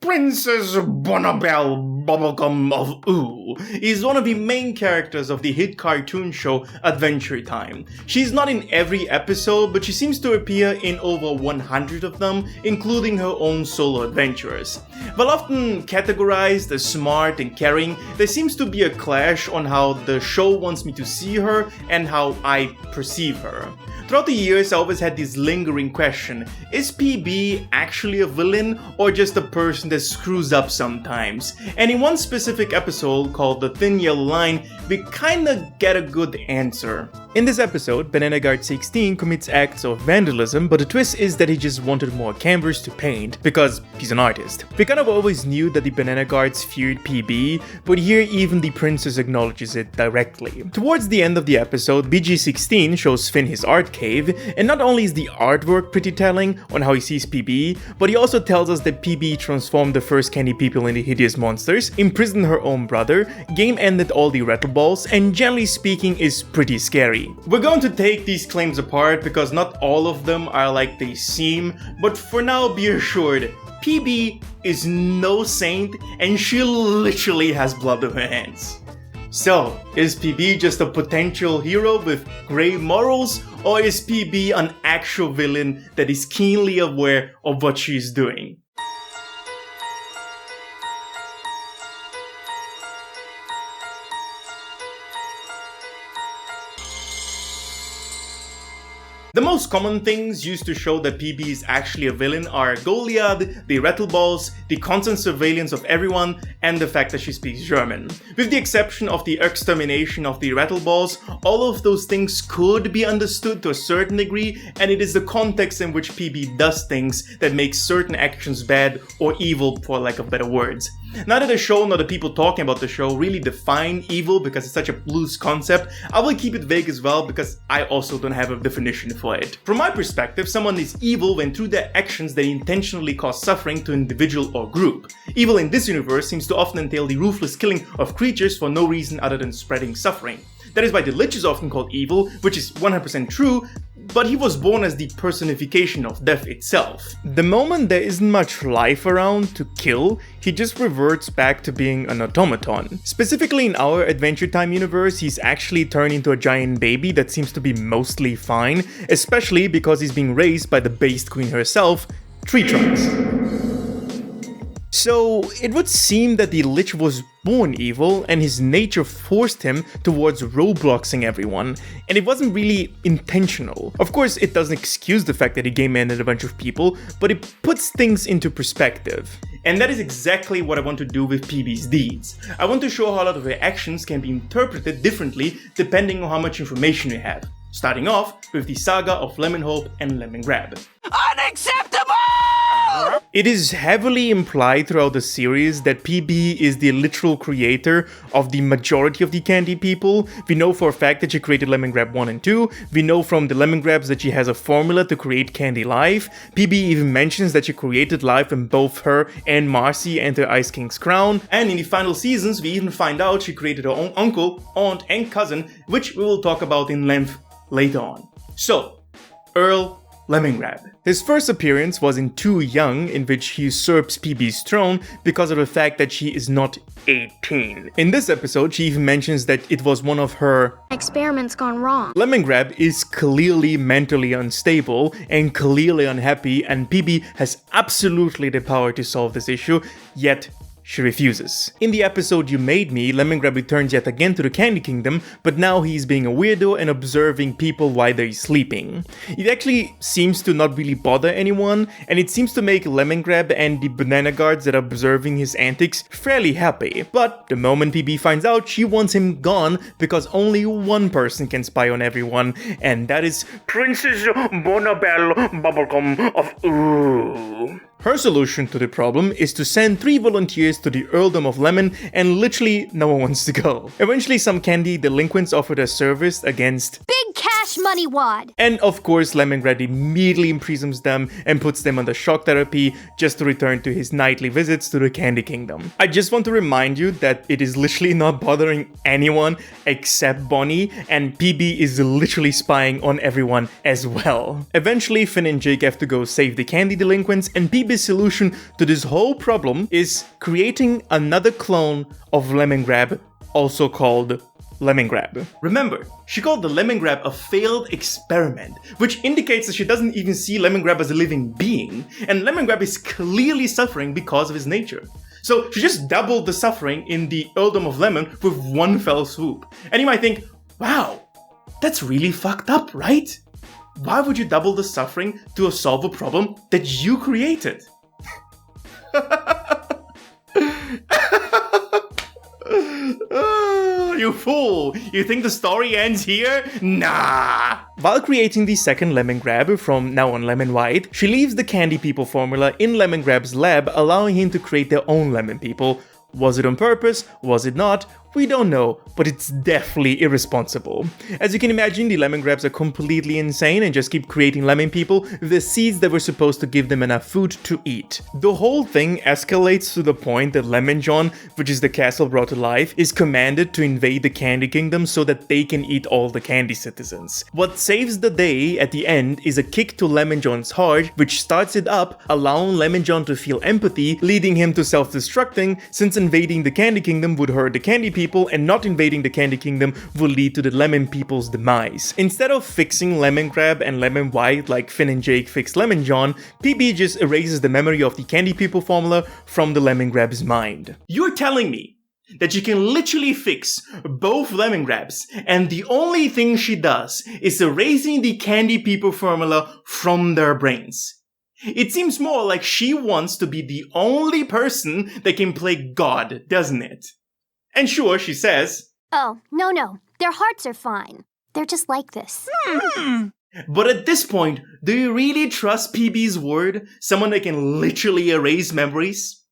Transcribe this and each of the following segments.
Princess Bonnible Bubblegum of Ooh is one of the main characters of the hit cartoon show Adventure Time. She's not in every episode, but she seems to appear in over 100 of them, including her own solo adventures. While often categorized as smart and caring, there seems to be a clash on how the show wants me to see her and how I perceive her. Throughout the years, I always had this lingering question: is PB actually a villain or just a person that screws up sometimes? And in one specific episode called The Thin Yellow Line, we kinda get a good answer. In this episode, Banana Guard 16 commits acts of vandalism, but the twist is that he just wanted more canvas to paint, because he's an artist. We kind of always knew that the Banana Guards feared PB, but here even the princess acknowledges it directly. Towards the end of the episode, BG16 shows Finn his art cave, and not only is the artwork pretty telling on how he sees PB, but he also tells us that PB transformed the first candy people into hideous monsters, imprisoned her own brother, game-ended all the Rattleballs, and generally speaking is pretty scary. We're going to take these claims apart because not all of them are like they seem, but for now be assured, PB is no saint and she literally has blood on her hands. So, is PB just a potential hero with grave morals, or is PB an actual villain that is keenly aware of what she's doing? The most common things used to show that PB is actually a villain are Goliad, the Rattleballs, the constant surveillance of everyone, and the fact that she speaks German. With the exception of the extermination of the Rattleballs, all of those things could be understood to a certain degree, and it is the context in which PB does things that makes certain actions bad or evil, for lack of better words. Neither the show nor the people talking about the show really define evil because it's such a loose concept. I will keep it vague as well because I also don't have a definition for it. From my perspective, someone is evil when through their actions they intentionally cause suffering to an individual or group. Evil in this universe seems to often entail the ruthless killing of creatures for no reason other than spreading suffering. That is why the Lich is often called evil, which is 100% true, but he was born as the personification of death itself. The moment there isn't much life around to kill, he just reverts back to being an automaton. Specifically in our Adventure Time universe, he's actually turned into a giant baby that seems to be mostly fine, especially because he's being raised by the based queen herself, Treetrunks. So, it would seem that the Lich was born evil and his nature forced him towards robloxing everyone, and it wasn't really intentional. Of course, it doesn't excuse the fact that he game-ended a bunch of people, but it puts things into perspective. And that is exactly what I want to do with PB's deeds. I want to show how a lot of her actions can be interpreted differently depending on how much information we have. Starting off with the saga of Lemonhope and Lemongrab. Unacceptable! It is heavily implied throughout the series that PB is the literal creator of the majority of the candy people. We know for a fact that she created Lemongrab 1 and 2. We know from the Lemongrabs that she has a formula to create candy life. PB even mentions that she created life when both her and Marci enter Ice King's crown. And in the final seasons, we even find out she created her own uncle, aunt, and cousin, which we will talk about in length later on. So, Earl Lemongrab. His first appearance was in Too Young, in which he usurps PB's throne because of the fact that she is not 18. In this episode, she even mentions that it was one of her experiments gone wrong. Lemongrab is clearly mentally unstable and clearly unhappy, and PB has absolutely the power to solve this issue, yet she refuses. In the episode You Made Me, Lemongrab returns yet again to the Candy Kingdom, but now he's being a weirdo and observing people while they're sleeping. It actually seems to not really bother anyone, and it seems to make Lemongrab and the Banana Guards that are observing his antics fairly happy. But the moment PB finds out, she wants him gone because only one person can spy on everyone, and that is Princess Bonnible Bubblegum of Ooh. Her solution to the problem is to send 3 volunteers to the Earldom of Lemon, and literally no one wants to go. Eventually, some candy delinquents offer their service against big cash cash money wad. And of course, Lemongrab immediately imprisons them and puts them under shock therapy just to return to his nightly visits to the Candy Kingdom. I just want to remind you that it is literally not bothering anyone except Bonny, and PB is literally spying on everyone as well. Eventually, Finn and Jake have to go save the candy delinquents, and PB's solution to this whole problem is creating another clone of Lemongrab, also called Lemongrab. Remember, she called the Lemongrab a failed experiment, which indicates that she doesn't even see Lemongrab as a living being, and Lemongrab is clearly suffering because of his nature. So she just doubled the suffering in the Earldom of Lemon with one fell swoop. And you might think, wow, that's really fucked up, right? Why would you double the suffering to solve a problem that you created? You fool! You think the story ends here? Nah! While creating the second Lemongrab, from now on Lemon White, she leaves the Candy People formula in Lemongrab's lab, allowing him to create their own Lemon People. Was it on purpose? Was it not? We don't know, but it's definitely irresponsible. As you can imagine, the Lemongrabs are completely insane and just keep creating lemon people with the seeds that were supposed to give them enough food to eat. The whole thing escalates to the point that Lemon John, which is the castle brought to life, is commanded to invade the Candy Kingdom so that they can eat all the candy citizens. What saves the day at the end is a kick to Lemon John's heart, which starts it up, allowing Lemon John to feel empathy, leading him to self-destructing, since invading the Candy Kingdom would hurt the candy people, and not invading the Candy Kingdom will lead to the Lemon People's demise. Instead of fixing Lemongrab and Lemon White like Finn and Jake fixed Lemon John, PB just erases the memory of the Candy People formula from the Lemongrab's mind. You're telling me that you can literally fix both Lemongrabs, and the only thing she does is erasing the Candy People formula from their brains. It seems more like she wants to be the only person that can play God, doesn't it? And sure, she says, Oh, no. Their hearts are fine. They're just like this. But at this point, do you really trust PB's word? Someone that can literally erase memories?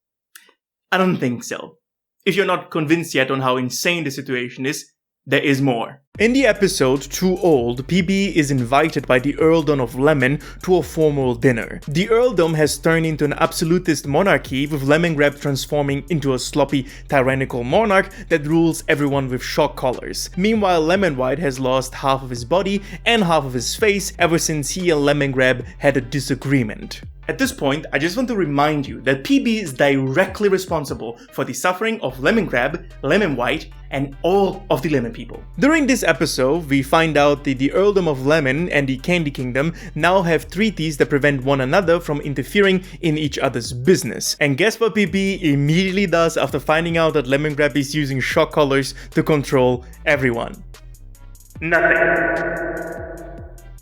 I don't think so. If you're not convinced yet on how insane the situation is, there is more. In the episode Too Old, PB is invited by the Earldom of Lemon to a formal dinner. The Earldom has turned into an absolutist monarchy, with Lemongrab transforming into a sloppy, tyrannical monarch that rules everyone with shock collars. Meanwhile, Lemon White has lost half of his body and half of his face ever since he and Lemongrab had a disagreement. At this point, I just want to remind you that PB is directly responsible for the suffering of Lemongrab, Lemon White, and all of the Lemon People. During this episode, we find out that the Earldom of Lemon and the Candy Kingdom now have treaties that prevent one another from interfering in each other's business. And guess what PB immediately does after finding out that Lemongrab is using shock collars to control everyone? Nothing.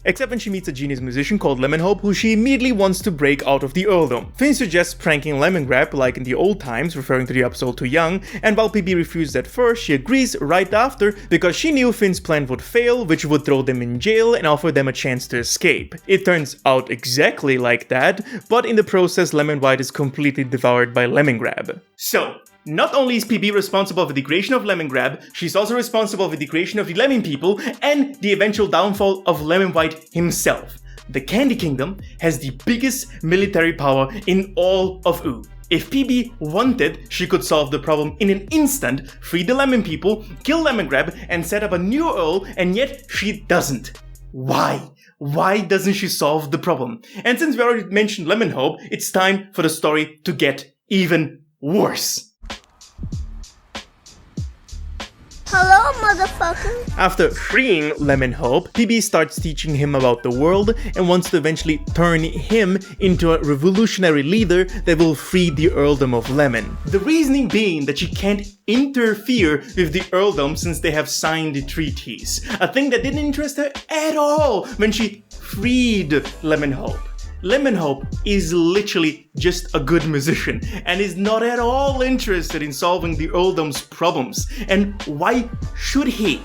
Except when she meets a genius musician called Lemonhope, who she immediately wants to break out of the Earldom. Finn suggests pranking Lemongrab like in the old times, referring to the episode Too Young, and while PB refuses at first, she agrees right after because she knew Finn's plan would fail, which would throw them in jail and offer them a chance to escape. It turns out exactly like that, but in the process, Lemon White is completely devoured by Lemongrab. So, not only is PB responsible for the creation of Lemongrab, she's also responsible for the creation of the Lemon People and the eventual downfall of Lemon White himself. The Candy Kingdom has the biggest military power in all of Ooo. If PB wanted, she could solve the problem in an instant, free the Lemon People, kill Lemongrab, and set up a new Earl, and yet she doesn't. Why? Why doesn't she solve the problem? And since we already mentioned Lemonhope, it's time for the story to get even worse. Hello, motherfucker. After freeing Lemonhope, PB starts teaching him about the world and wants to eventually turn him into a revolutionary leader that will free the Earldom of Lemon. The reasoning being that she can't interfere with the Earldom since they have signed the treaties, a thing that didn't interest her at all when she freed Lemonhope. Lemonhope is literally just a good musician and is not at all interested in solving the Earldom's problems. And why should he?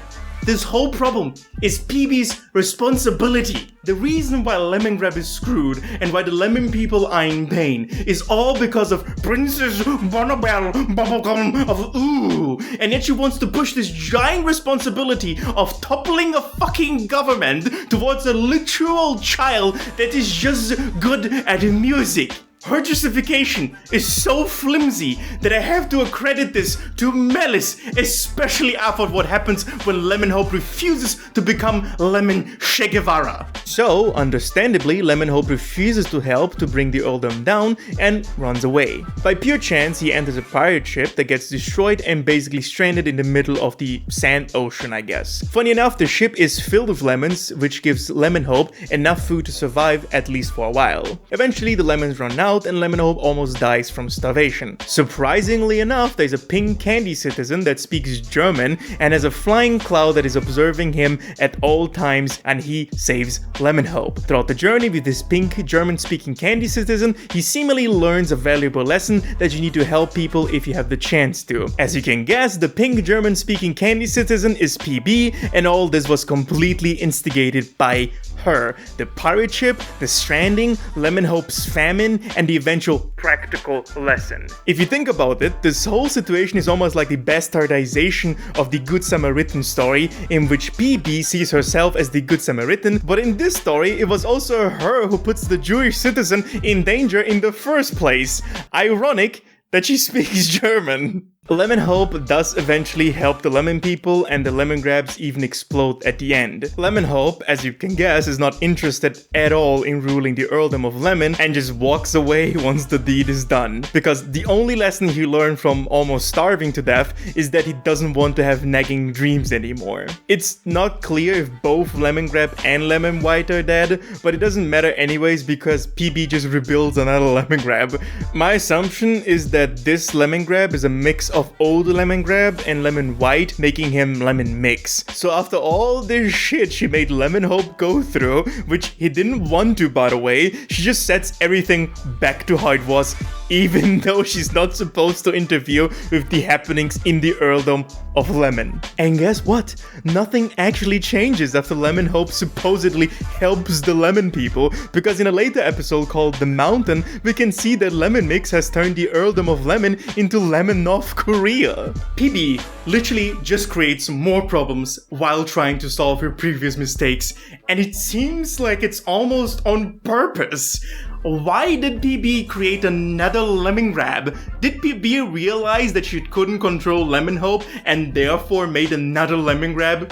this whole problem is PB's responsibility. The reason why Lemongrab is screwed and why the lemon people are in pain is all because of Princess Bonnible Bubblegum of Ooh. And yet she wants to push this giant responsibility of toppling a fucking government towards a literal child that is just good at music. Her justification is so flimsy that I have to accredit this to malice, especially after what happens when Lemonhope refuses to become Lemon Che Guevara. So, understandably, Lemonhope refuses to help to bring the earldom down and runs away. By pure chance, he enters a pirate ship that gets destroyed and basically stranded in the middle of the sand ocean, I guess. Funny enough, the ship is filled with lemons, which gives Lemonhope enough food to survive at least for a while. Eventually, the lemons run out and Lemonhope almost dies from starvation. Surprisingly enough, there's a pink candy citizen that speaks German and has a flying cloud that is observing him at all times, and he saves Lemonhope. Throughout the journey with this pink German-speaking candy citizen, he seemingly learns a valuable lesson that you need to help people if you have the chance to. As you can guess, the pink German-speaking candy citizen is PB, and all this was completely instigated by her. The pirate ship, the stranding, Lemonhope's famine, and the eventual practical lesson. If you think about it, this whole situation is almost like the bastardization of the Good Samaritan story, in which PB sees herself as the Good Samaritan, but in this story, it was also her who puts the Jewish citizen in danger in the first place. Ironic that she speaks German. Lemonhope does eventually help the lemon people, and the Lemongrabs even explode at the end. Lemonhope, as you can guess, is not interested at all in ruling the earldom of Lemon and just walks away once the deed is done. Because the only lesson he learned from almost starving to death is that he doesn't want to have nagging dreams anymore. It's not clear if both Lemongrab and Lemon White are dead, but it doesn't matter anyways because PB just rebuilds another Lemongrab. My assumption is that this Lemongrab is a mix of old Lemongrab and Lemon White, making him Lemon Mix. So after all this shit she made Lemonhope go through, which he didn't want to by the way, she just sets everything back to how it was, even though she's not supposed to interfere with the happenings in the earldom of Lemon. And guess what? Nothing actually changes after Lemonhope supposedly helps the lemon people, because in a later episode called The Mountain, we can see that Lemon Mix has turned the earldom of Lemon into Lemon North Korea. PB literally just creates more problems while trying to solve her previous mistakes, and it seems like it's almost on purpose. Why did PB create another Lemongrab? Did PB realize that she couldn't control Lemonhope and therefore made another Lemongrab?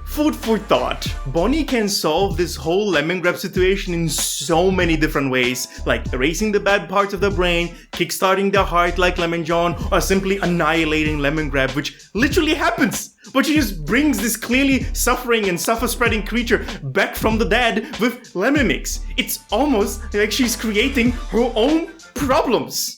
Food for thought. Bonny can solve this whole Lemongrab situation in so many different ways, like erasing the bad parts of the brain, kickstarting their heart like Lemon John, or simply annihilating Lemongrab, which literally happens. But she just brings this clearly suffering and suffer-spreading creature back from the dead with Lemon Mix. It's almost like she's creating her own problems.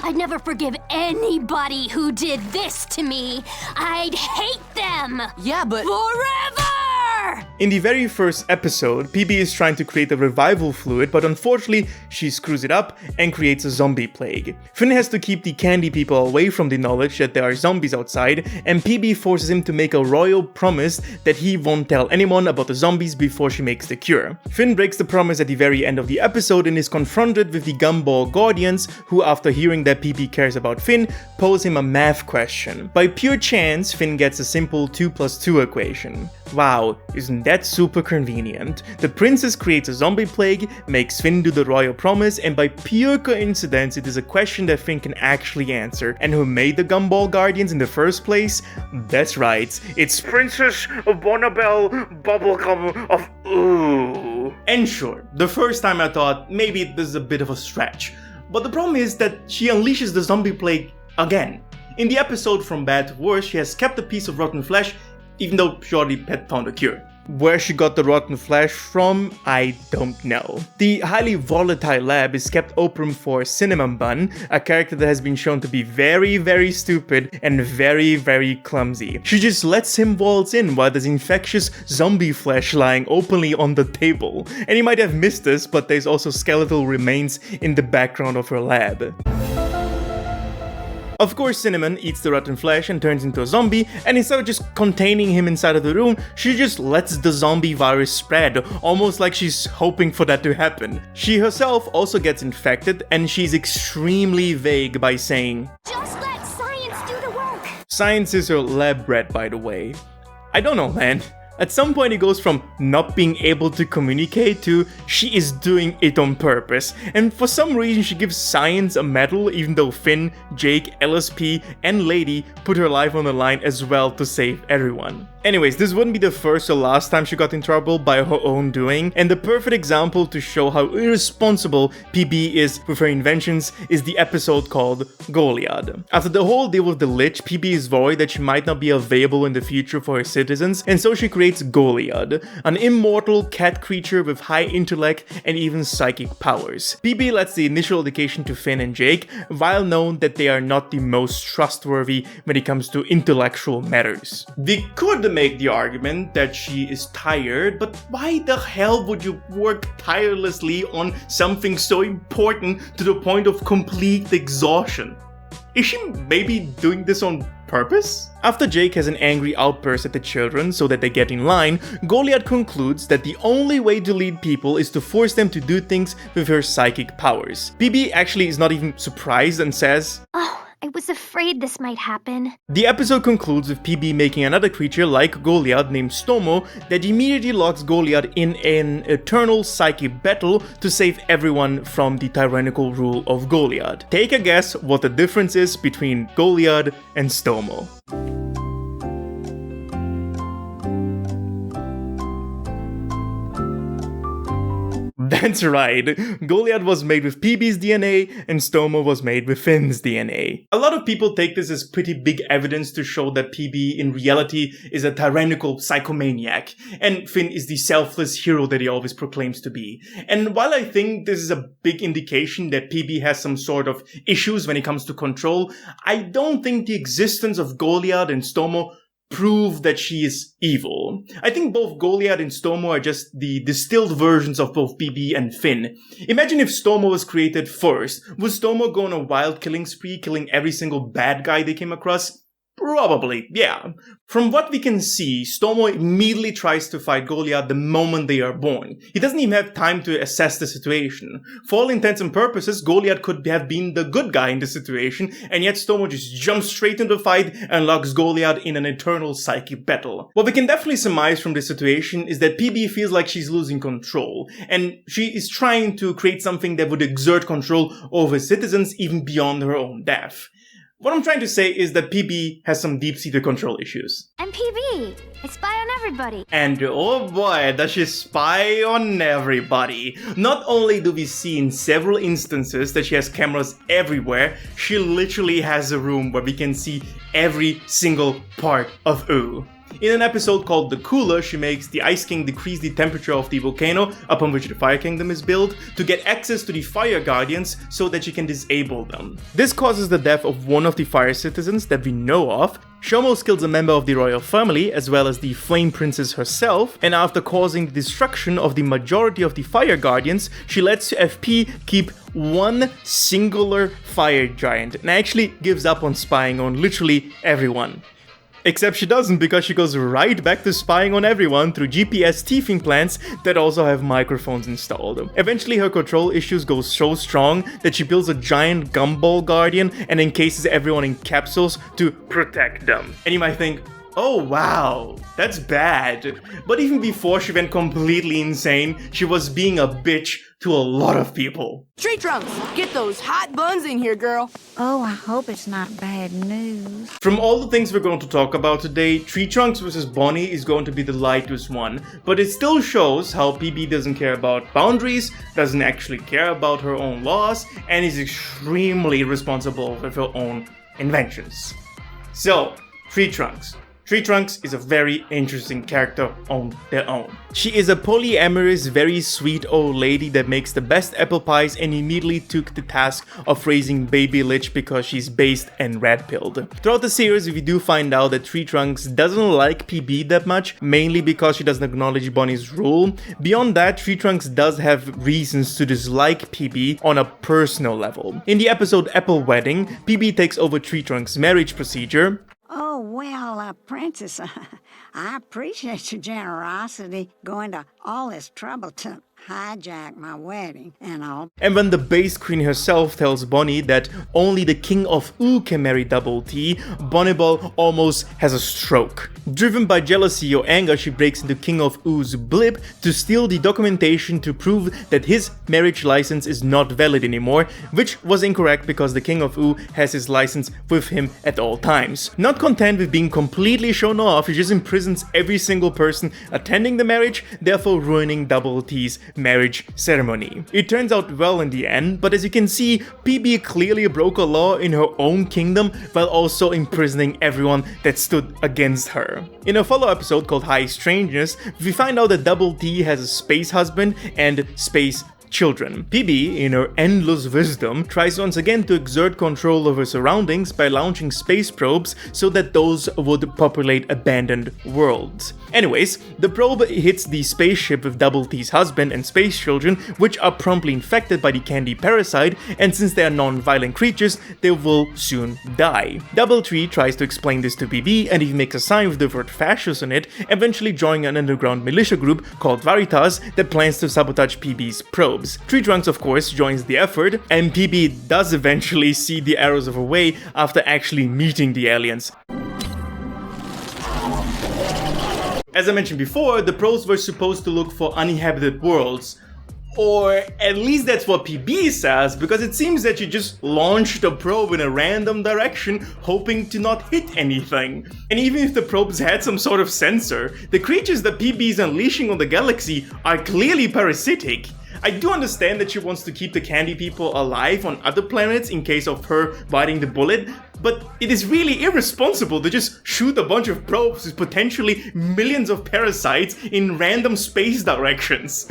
I'd never forgive anybody who did this to me. I'd hate them. Yeah, but forever! In the very first episode, PB is trying to create a revival fluid, but unfortunately, she screws it up and creates a zombie plague. Finn has to keep the candy people away from the knowledge that there are zombies outside, and PB forces him to make a royal promise that he won't tell anyone about the zombies before she makes the cure. Finn breaks the promise at the very end of the episode and is confronted with the Gumbold Guardians, who after hearing that PB cares about Finn, pose him a math question. By pure chance, Finn gets a simple 2 + 2 equation. Wow, isn't that super convenient? The princess creates a zombie plague, makes Finn do the royal promise, and by pure coincidence it is a question that Finn can actually answer. And who made the Gumbold Guardians in the first place? That's right, it's Princess Bonnible Bubblegum of Ooh. And sure, the first time I thought maybe this is a bit of a stretch, but the problem is that she unleashes the zombie plague again. In the episode From Bad to Worse, she has kept a piece of rotten flesh, even though she already had found a cure. Where she got the rotten flesh from, I don't know. The highly volatile lab is kept open for Cinnamon Bun, a character that has been shown to be very stupid and very clumsy. She just lets him waltz in while there's infectious zombie flesh lying openly on the table. And you might have missed this, but there's also skeletal remains in the background of her lab. Of course, Cinnamon eats the rotten flesh and turns into a zombie, and instead of just containing him inside of the room, she just lets the zombie virus spread, almost like she's hoping for that to happen. She herself also gets infected, and she's extremely vague by saying, Just let science do the work. Science is her lab rat, by the way. I don't know, man. At some point it goes from not being able to communicate to she is doing it on purpose, and for some reason she gives Science a medal even though Finn, Jake, LSP and Lady put her life on the line as well to save everyone. Anyways, this wouldn't be the first or last time she got in trouble by her own doing, and the perfect example to show how irresponsible PB is with her inventions is the episode called Goliad. After the whole deal with the Lich, PB is worried that she might not be available in the future for her citizens, and so she creates Goliad, an immortal cat creature with high intellect and even psychic powers. PB lets the initial education to Finn and Jake, while known that they are not the most trustworthy when it comes to intellectual matters. We could make the argument that she is tired, but why the hell would you work tirelessly on something so important to the point of complete exhaustion? Is she maybe doing this on purpose? After Jake has an angry outburst at the children so that they get in line, Goliad concludes that the only way to lead people is to force them to do things with her psychic powers. PB actually is not even surprised and says, Oh, I was afraid this might happen. The episode concludes with PB making another creature like Goliad named Stomo that immediately locks Goliad in an eternal psychic battle to save everyone from the tyrannical rule of Goliad. Take a guess what the difference is between Goliad and Stomo. That's right, Goliad was made with PB's DNA and Stomo was made with Finn's DNA. A lot of people take this as pretty big evidence to show that PB in reality is a tyrannical psychomaniac, and Finn is the selfless hero that he always proclaims to be. And while I think this is a big indication that PB has some sort of issues when it comes to control, I don't think the existence of Goliad and Stomo prove that she is evil. I think both Goliad and Stomo are just the distilled versions of both PB and Finn. Imagine if Stomo was created first. Would Stomo go on a wild killing spree, killing every single bad guy they came across? Probably, yeah. From what we can see, Stomo immediately tries to fight Goliad the moment they are born. He doesn't even have time to assess the situation. For all intents and purposes, Goliad could have been the good guy in the situation, and yet Stomo just jumps straight into the fight and locks Goliad in an eternal psychic battle. What we can definitely surmise from this situation is that PB feels like she's losing control, and she is trying to create something that would exert control over citizens even beyond her own death. What I'm trying to say is that PB has some deep-seated control issues. And PB, I spy on everybody. And oh boy, does she spy on everybody. Not only do we see in several instances that she has cameras everywhere, she literally has a room where we can see every single part of Ooh. In an episode called The Cooler, she makes the Ice King decrease the temperature of the volcano upon which the Fire Kingdom is built to get access to the Fire Guardians so that she can disable them. This causes the death of one of the Fire Citizens that we know of. She almost kills a member of the royal family as well as the Flame Princess herself, and after causing the destruction of the majority of the Fire Guardians, she lets FP keep one singular Fire Giant and actually gives up on spying on literally everyone. Except she doesn't, because she goes right back to spying on everyone through GPS teeth implants that also have microphones installed. Eventually her control issues go so strong that she builds a giant Gumbold guardian and encases everyone in capsules to protect them. And you might think, oh wow, that's bad. But even before she went completely insane, she was being a bitch to a lot of people. Treetrunks, get those hot buns in here, girl. Oh, I hope it's not bad news. From all the things we're going to talk about today, Treetrunks vs. Bonny is going to be the lightest one, but it still shows how PB doesn't care about boundaries, doesn't actually care about her own laws, and is extremely responsible with her own inventions. So, Treetrunks. Treetrunks is a very interesting character on their own. She is a polyamorous, very sweet old lady that makes the best apple pies and immediately took the task of raising baby Lich because she's based and red-pilled. Throughout the series, we do find out that Treetrunks doesn't like PB that much, mainly because she doesn't acknowledge Bonny's rule. Beyond that, Treetrunks does have reasons to dislike PB on a personal level. In the episode Apple Wedding, PB takes over Treetrunks' marriage procedure. Oh, well, Princess, I appreciate your generosity going to all this trouble to hijack my wedding and all. And when the base queen herself tells Bonny that only the King of Ooh can marry Double T, Bonnible almost has a stroke. Driven by jealousy or anger, she breaks into King of Ooh's blip to steal the documentation to prove that his marriage license is not valid anymore, which was incorrect because the King of Ooh has his license with him at all times. Not content with being completely shown off, she just imprisons every single person attending the marriage, therefore ruining Double T's marriage ceremony. It turns out well in the end, but as you can see, PB clearly broke a law in her own kingdom while also imprisoning everyone that stood against her. In a follow episode called High Strangeness, we find out that Double T has a space husband and space children. PB, in her endless wisdom, tries once again to exert control over surroundings by launching space probes so that those would populate abandoned worlds. Anyways, the probe hits the spaceship with Double T's husband and space children, which are promptly infected by the candy parasite, and since they are non-violent creatures, they will soon die. Double T tries to explain this to PB and even makes a sign with the word fascist on it, eventually joining an underground militia group called Veritas that plans to sabotage PB's probe. Treetrunks, of course, joins the effort, and PB does eventually see the errors of her way after actually meeting the aliens. As I mentioned before, the probes were supposed to look for uninhabited worlds. Or at least that's what PB says, because it seems that you just launched a probe in a random direction, hoping to not hit anything. And even if the probes had some sort of sensor, the creatures that PB is unleashing on the galaxy are clearly parasitic. I do understand that she wants to keep the candy people alive on other planets in case of her biting the bullet, but it is really irresponsible to just shoot a bunch of probes with potentially millions of parasites in random space directions.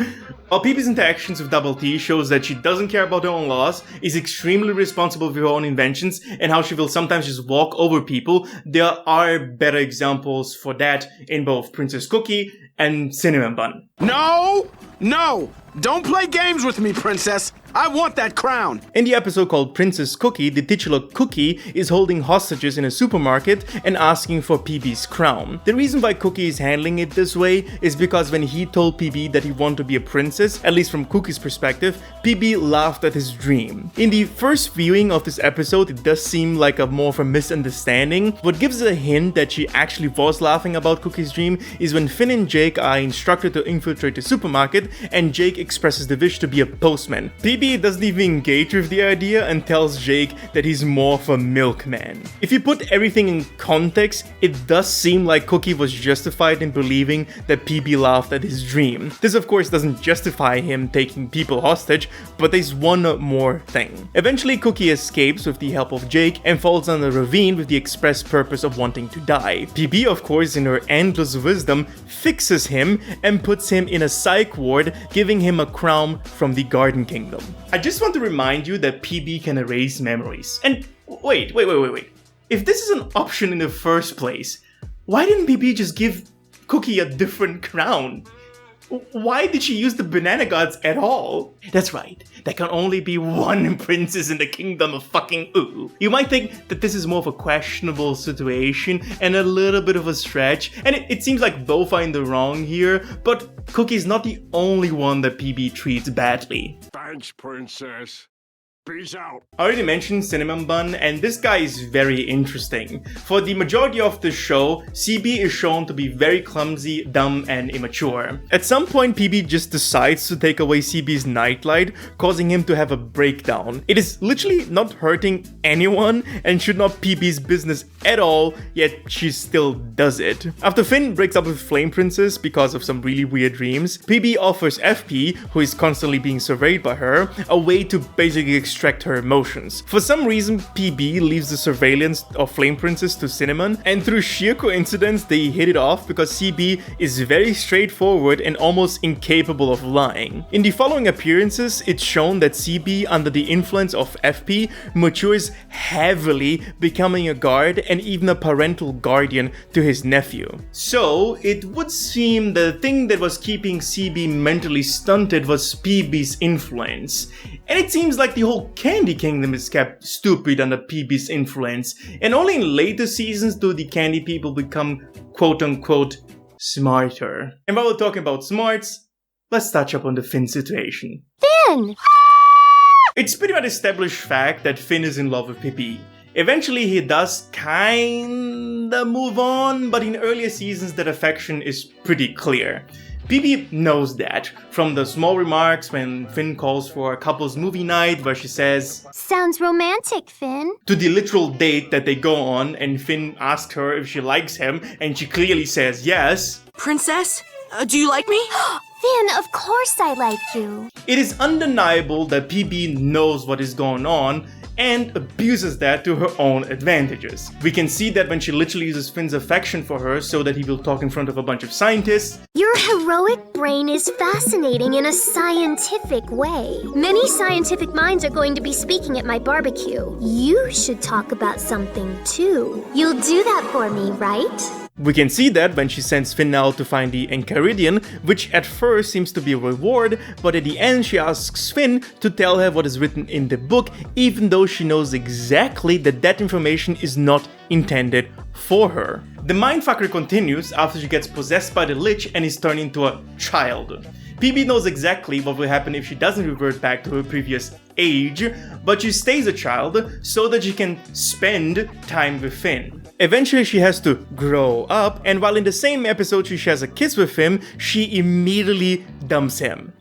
While PB's interactions with Double T shows that she doesn't care about her own laws, is extremely responsible for her own inventions, and how she will sometimes just walk over people, there are better examples for that in both Princess Cookie and Cinnamon Bun. No! No! Don't play games with me, Princess! I want that crown! In the episode called Princess Cookie, the titular Cookie is holding hostages in a supermarket and asking for PB's crown. The reason why Cookie is handling it this way is because when he told PB that he wanted to be a princess, at least from Cookie's perspective, PB laughed at his dream. In the first viewing of this episode, it does seem like a more of a misunderstanding. What gives it a hint that she actually was laughing about Cookie's dream is when Finn and Jake are instructed to infiltrate the supermarket and Jake expresses the wish to be a postman. PB doesn't even engage with the idea and tells Jake that he's more of a milkman. If you put everything in context, it does seem like Cookie was justified in believing that PB laughed at his dream. This of course doesn't justify him taking people hostage, but there's one more thing. Eventually Cookie escapes with the help of Jake and falls down a ravine with the express purpose of wanting to die. PB of course, in her endless wisdom, fixes him and puts him in a psych ward, giving him a crown from the Garden Kingdom. I just want to remind you that PB can erase memories. And wait. If this is an option in the first place, why didn't PB just give Cookie a different crown? Why did she use the banana gods at all? That's right, there can only be one princess in the kingdom of fucking Ooh. You might think that this is more of a questionable situation and a little bit of a stretch, and it seems like both are in the wrong here, but Cookie's not the only one that PB treats badly. Thanks, Princess. Peace out. I already mentioned Cinnamon Bun, and this guy is very interesting. For the majority of the show, CB is shown to be very clumsy, dumb, and immature. At some point, PB just decides to take away CB's nightlight, causing him to have a breakdown. It is literally not hurting anyone and should not PB's business at all, yet she still does it. After Finn breaks up with Flame Princess because of some really weird dreams, PB offers FP, who is constantly being surveyed by her, a way to basically extract distract her emotions. For some reason, PB leaves the surveillance of Flame Princess to Cinnamon, and through sheer coincidence they hit it off because CB is very straightforward and almost incapable of lying. In the following appearances, it's shown that CB, under the influence of FP, matures heavily, becoming a guard and even a parental guardian to his nephew. So, it would seem the thing that was keeping CB mentally stunted was PB's influence. And it seems like the whole Candy Kingdom is kept stupid under PB's influence, and only in later seasons do the Candy people become quote-unquote smarter. And while we're talking about smarts, let's touch up on the Finn situation. Finn! It's pretty much established fact that Finn is in love with PB. Eventually he does kinda move on, but in earlier seasons that affection is pretty clear. PB knows that, from the small remarks when Finn calls for a couple's movie night where she says, "Sounds romantic, Finn." to the literal date that they go on and Finn asks her if she likes him and she clearly says yes. Princess, do you like me? Finn, of course I like you. It is undeniable that PB knows what is going on and abuses that to her own advantages. We can see that when she literally uses Finn's affection for her so that he will talk in front of a bunch of scientists. Your heroic brain is fascinating in a scientific way. Many scientific minds are going to be speaking at my barbecue. You should talk about something too. You'll do that for me, right? We can see that when she sends Finn out to find the Enchiridion, which at first seems to be a reward, but at the end she asks Finn to tell her what is written in the book, even though she knows exactly that that information is not intended for her. The mindfucker continues after she gets possessed by the Lich and is turned into a child. PB knows exactly what will happen if she doesn't revert back to her previous age, but she stays a child so that she can spend time with Finn. Eventually she has to grow up, and while in the same episode she shares a kiss with him, she immediately dumps him.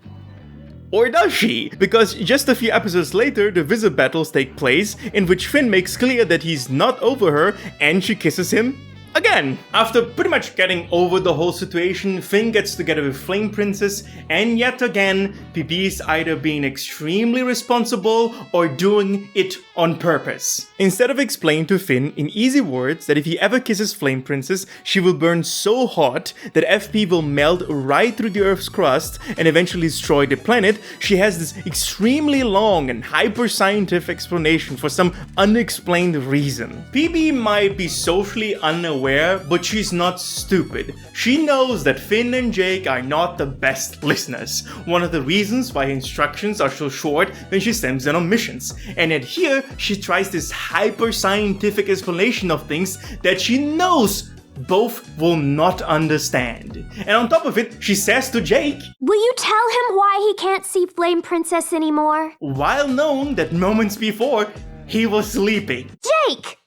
Or does she? Because just a few episodes later, the wizard battles take place, in which Finn makes clear that he's not over her, and she kisses him again. After pretty much getting over the whole situation, Finn gets together with Flame Princess, and yet again, PB is either being extremely responsible or doing it on purpose. Instead of explaining to Finn in easy words that if he ever kisses Flame Princess, she will burn so hot that FP will melt right through the Earth's crust and eventually destroy the planet, she has this extremely long and hyper-scientific explanation for some unexplained reason. PB might be socially unaware, but she's not stupid. She knows that Finn and Jake are not the best listeners, one of the reasons why her instructions are so short when she sends them on missions. And yet here, she tries this hyper-scientific explanation of things that she knows both will not understand. And on top of it, she says to Jake, "Will you tell him why he can't see Flame Princess anymore?" while known that moments before, he was sleeping. Jake!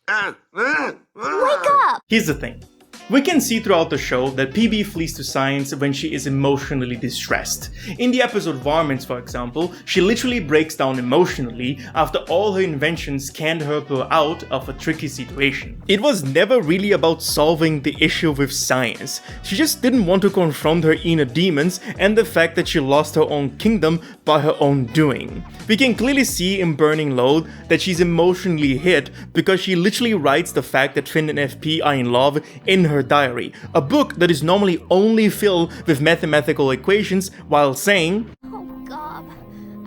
Wake up! Here's the thing. We can see throughout the show that PB flees to science when she is emotionally distressed. In the episode Varmints, for example, she literally breaks down emotionally after all her inventions can't help her out of a tricky situation. It was never really about solving the issue with science. She just didn't want to confront her inner demons and the fact that she lost her own kingdom by her own doing. We can clearly see in Burning Load that she's emotionally hit because she literally writes the fact that Finn and FP are in love in her diary, a book that is normally only filled with mathematical equations, while saying, Oh God,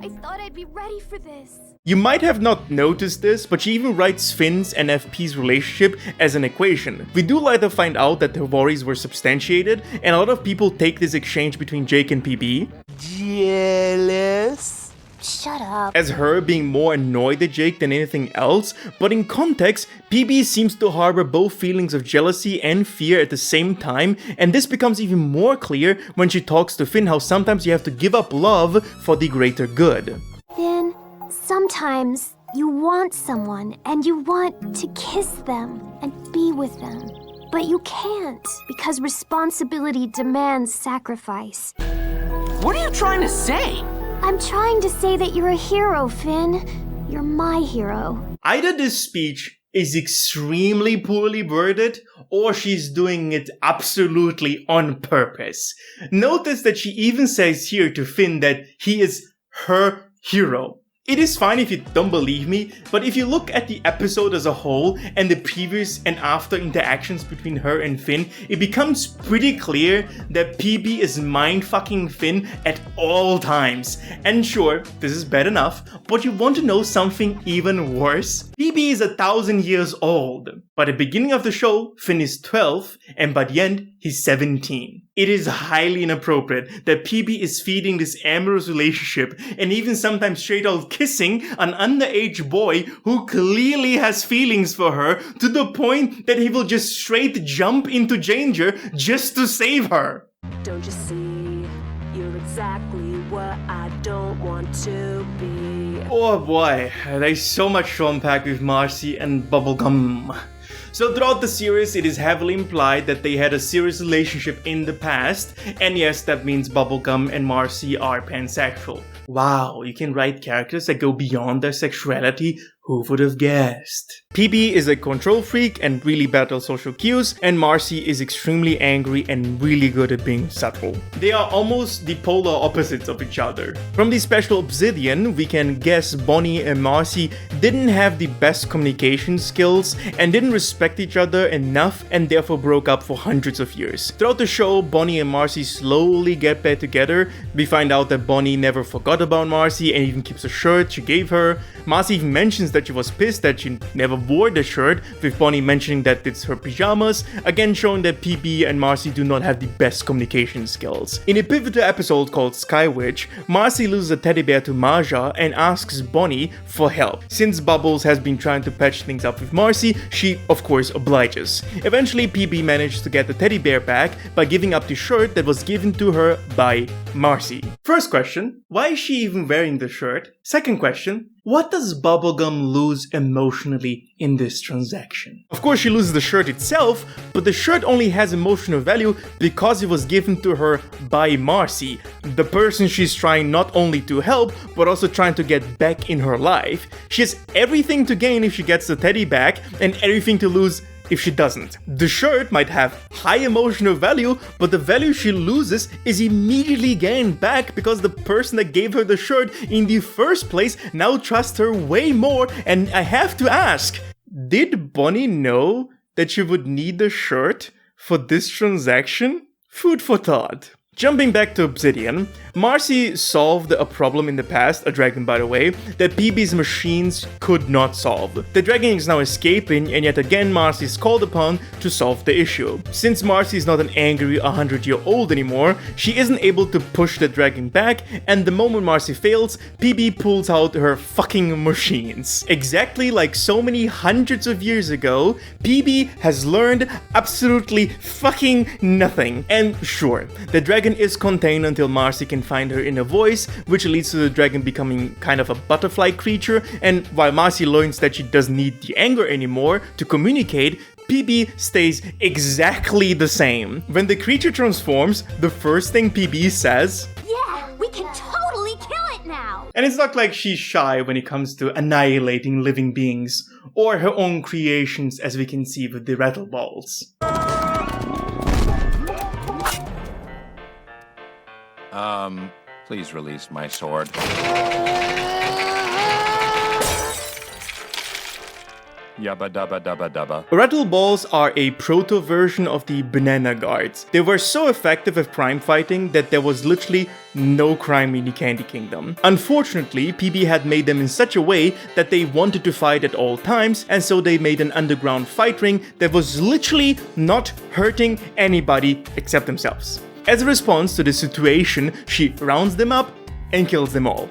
I thought I'd be ready for this. You might have not noticed this, but she even writes Finn's and FP's relationship as an equation. We do later find out that her worries were substantiated, and a lot of people take this exchange between Jake and PB Jealous? Shut up. as her being more annoyed at Jake than anything else, but in context, PB seems to harbor both feelings of jealousy and fear at the same time, and this becomes even more clear when she talks to Finn how sometimes you have to give up love for the greater good. Finn, sometimes you want someone and you want to kiss them and be with them, but you can't because responsibility demands sacrifice. What are you trying to say? I'm trying to say that you're a hero, Finn. You're my hero. Either this speech is extremely poorly worded, or she's doing it absolutely on purpose. Notice that she even says here to Finn that he is her hero. It is fine if you don't believe me, but if you look at the episode as a whole and the previous and after interactions between her and Finn, it becomes pretty clear that PB is mindfucking Finn at all times. And sure, this is bad enough, but you want to know something even worse? PB is 1,000 years old. By the beginning of the show, Finn is 12, and by the end, he's 17. It is highly inappropriate that PB is feeding this amorous relationship and even sometimes straight out kissing an underage boy who clearly has feelings for her to the point that he will just straight jump into danger just to save her. Don't you see? You're exactly what I don't want to be. Oh boy, there's so much to unpack with Marci and Bubblegum. So throughout the series, it is heavily implied that they had a serious relationship in the past, and yes, that means Bubblegum and Marci are pansexual. Wow, you can write characters that go beyond their sexuality? Who would have guessed? PB is a control freak and really bad at social cues, and Marci is extremely angry and really good at being subtle. They are almost the polar opposites of each other. From the special obsidian, we can guess Bonny and Marci didn't have the best communication skills and didn't respect each other enough and therefore broke up for hundreds of years. Throughout the show, Bonny and Marci slowly get back together. We find out that Bonny never forgot about Marci and even keeps a shirt she gave her. Marci even mentions that she was pissed that she never wore the shirt, with Bonny mentioning that it's her pajamas, again showing that PB and Marci do not have the best communication skills. In a pivotal episode called Sky Witch, Marci loses a teddy bear to Maja and asks Bonny for help. Since Bubbles has been trying to patch things up with Marci, she of course obliges. Eventually PB manages to get the teddy bear back by giving up the shirt that was given to her by Marci. First question, why is she even wearing the shirt? Second question, what does Bubblegum lose emotionally in this transaction? Of course she loses the shirt itself, but the shirt only has emotional value because it was given to her by Marci, the person she's trying not only to help, but also trying to get back in her life. She has everything to gain if she gets the teddy back, and everything to lose if she doesn't. The shirt might have high emotional value, but the value she loses is immediately gained back because the person that gave her the shirt in the first place now trusts her way more. And I have to ask, did Bonny know that she would need the shirt for this transaction? Food for thought. Jumping back to Obsidian, Marci solved a problem in the past, a dragon by the way, that PB's machines could not solve. The dragon is now escaping, and yet again Marci is called upon to solve the issue. Since Marci is not an angry 100-year-old anymore, she isn't able to push the dragon back, and the moment Marci fails, PB pulls out her fucking machines. Exactly like so many hundreds of years ago, PB has learned absolutely fucking nothing. And sure, the dragon is contained until Marci can find her inner voice, which leads to the dragon becoming kind of a butterfly creature, and while Marci learns that she doesn't need the anger anymore to communicate, PB stays exactly the same. When the creature transforms, the first thing PB says, Yeah, we can totally kill it now! and it's not like she's shy when it comes to annihilating living beings, or her own creations as we can see with the Rattleballs. Please release my sword. Yabba dabba dabba dabba. Rattleballs are a proto-version of the banana guards. They were so effective at crime fighting that there was literally no crime in the Candy Kingdom. Unfortunately, PB had made them in such a way that they wanted to fight at all times, and so they made an underground fight ring that was literally not hurting anybody except themselves. As a response to this situation, she rounds them up and kills them all.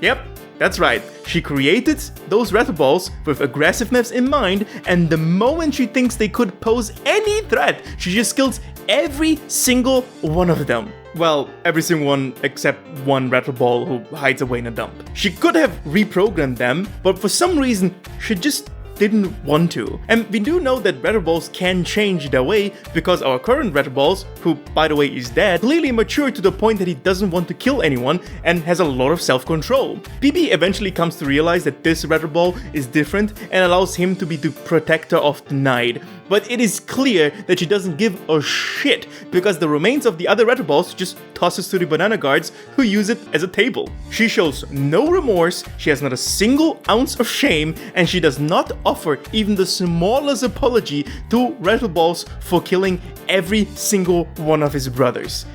Yep, that's right. She created those Rattleballs with aggressiveness in mind, and the moment she thinks they could pose any threat, she just kills every single one of them. Well, every single one except one Rattleball who hides away in a dump. She could have reprogrammed them, but for some reason, she just didn't want to. And we do know that Rattleballs can change their way because our current Rattleballs, who by the way is dead, clearly matured to the point that he doesn't want to kill anyone and has a lot of self-control. PB eventually comes to realize that this Rattleball is different and allows him to be the protector of the night. But it is clear that she doesn't give a shit because the remains of the other Rattleballs just tosses to the banana guards who use it as a table. She shows no remorse, she has not a single ounce of shame, and she does not offer even the smallest apology to Rattleballs for killing every single one of his brothers.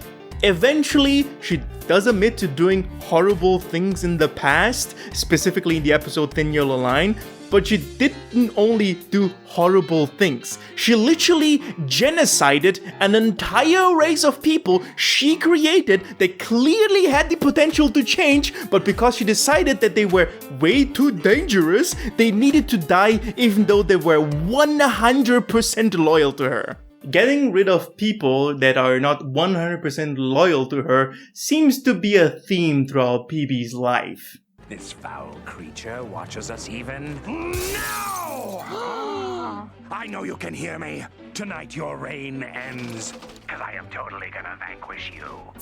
Eventually, she does admit to doing horrible things in the past, specifically in the episode Thin Yellow Line, but she didn't only do horrible things. She literally genocided an entire race of people she created that clearly had the potential to change, but because she decided that they were way too dangerous, they needed to die even though they were 100% loyal to her. Getting rid of people that are not 100% loyal to her seems to be a theme throughout PB's life. This foul creature watches us even now! I know you can hear me. Tonight your reign ends, because I am totally gonna vanquish you.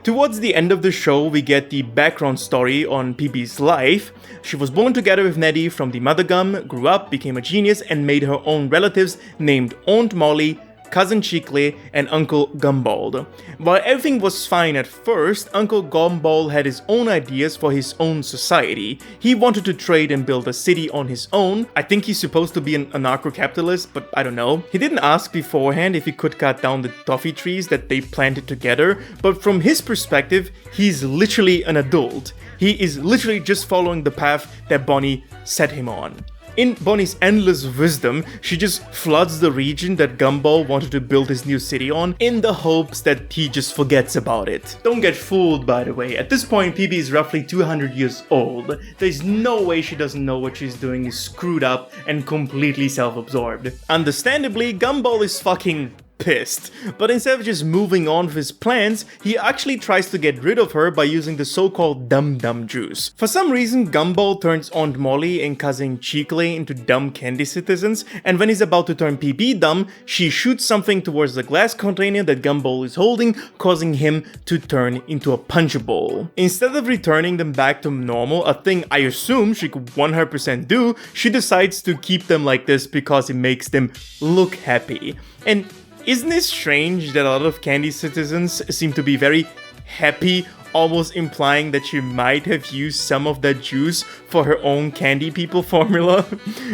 Towards the end of the show, we get the background story on PB's life. She was born together with Nettie from the Mother Gum, grew up, became a genius, and made her own relatives named Aunt Molly, Cousin Chicle, and Uncle Gumbold. While everything was fine at first, Uncle Gumbold had his own ideas for his own society. He wanted to trade and build a city on his own. I think he's supposed to be an anarcho-capitalist, but I don't know. He didn't ask beforehand if he could cut down the toffee trees that they planted together, but from his perspective, he's literally an adult. He is literally just following the path that Bonny set him on. In Bonny's endless wisdom, she just floods the region that Gumbold wanted to build his new city on in the hopes that he just forgets about it. Don't get fooled, by the way. At this point, PB is roughly 200 years old. There's no way she doesn't know what she's doing is screwed up and completely self-absorbed. Understandably, Gumbold is fucking pissed, but instead of just moving on with his plans, he actually tries to get rid of her by using the so-called dum-dum juice. For some reason, Gumbold turns Aunt Molly and Cousin Chicle into dumb candy citizens, and when he's about to turn PB dumb, she shoots something towards the glass container that Gumbold is holding, causing him to turn into a punch bowl. Instead of returning them back to normal, a thing I assume she could 100% do, she decides to keep them like this because it makes them look happy. And isn't it strange that a lot of candy citizens seem to be very happy, almost implying that she might have used some of that juice for her own candy people formula?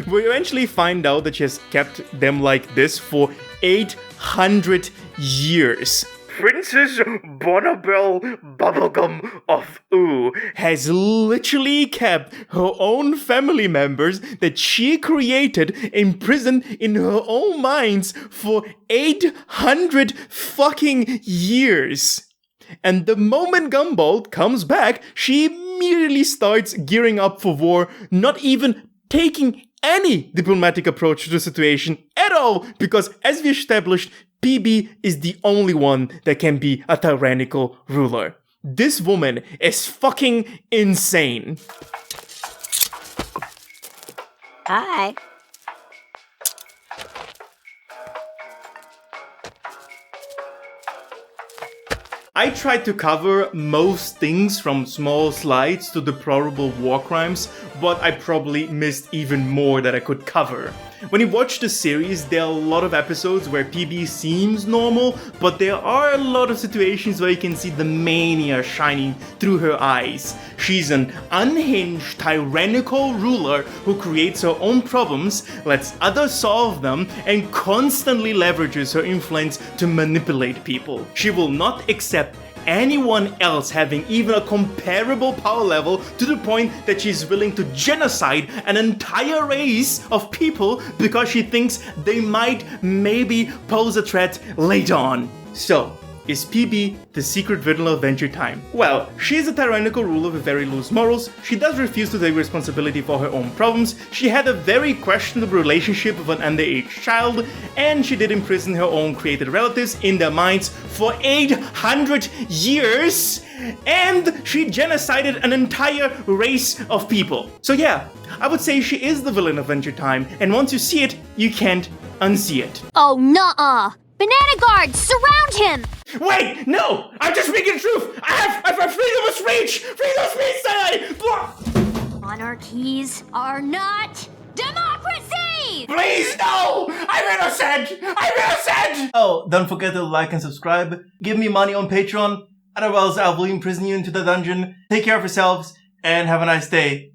We eventually find out that she has kept them like this for 800 years. Princess Bonnible Bubblegum of Ooh has literally kept her own family members that she created imprisoned in her own minds for 800 fucking years. And the moment Gumbold comes back, she immediately starts gearing up for war, not even taking any diplomatic approach to the situation at all, because as we established, PB is the only one that can be a tyrannical ruler. This woman is fucking insane. Hi. I tried to cover most things from small slides to deplorable war crimes, but I probably missed even more that I could cover. When you watch the series, there are a lot of episodes where PB seems normal, but there are a lot of situations where you can see the mania shining through her eyes. She's an unhinged, tyrannical ruler who creates her own problems, lets others solve them, and constantly leverages her influence to manipulate people. She will not accept anyone else having even a comparable power level to the point that she's willing to genocide an entire race of people because she thinks they might maybe pose a threat later on. So, Is PB the secret villain of Adventure Time? Well, she is a tyrannical ruler with very loose morals, she does refuse to take responsibility for her own problems, she had a very questionable relationship with an underage child, and she did imprison her own created relatives in their mines for 800 years, and she genocided an entire race of people. So yeah, I would say she is the villain of Adventure Time, and once you see it, you can't unsee it. Oh, nuh-uh. Banana guards, surround him! Wait, no! I'm just speaking the truth! I have freedom of speech! Freedom of speech, say I! Monarchies are not democracy! Please, no! I'm innocent! I'm innocent! Oh, don't forget to like and subscribe. Give me money on Patreon. Otherwise, I will imprison you into the dungeon. Take care of yourselves, and have a nice day.